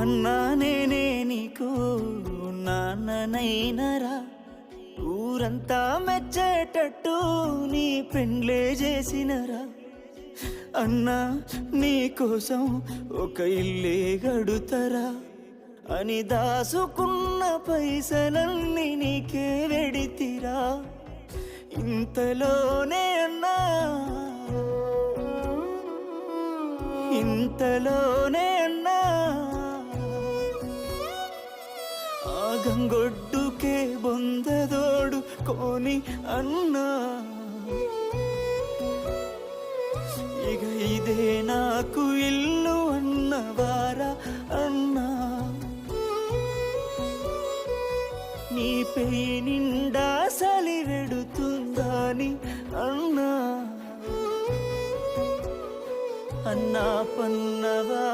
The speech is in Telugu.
అన్నా నేనే నీకు నాన్ననైనరా, ఊరంతా మెచ్చేటట్టు నీ పెండ్లే చేసినరా. అన్నా నీ కోసం ఒక ఇల్లే గడుతరా అని దాసుకున్న పైసలన్నీ నీకే వెడితిరా. ఇంతలోనే అన్నా, ఇంతలోనే అన్నా, ఆ గంగొడ్డుకే బొందదోడు కోని అన్నా. ఇక ఇదే నాకు ఇల్లు అన్నవారా అన్నా. నీ పెయి నిండా సలి వెడుతుందని అన్నా. అన్నా పన్నవా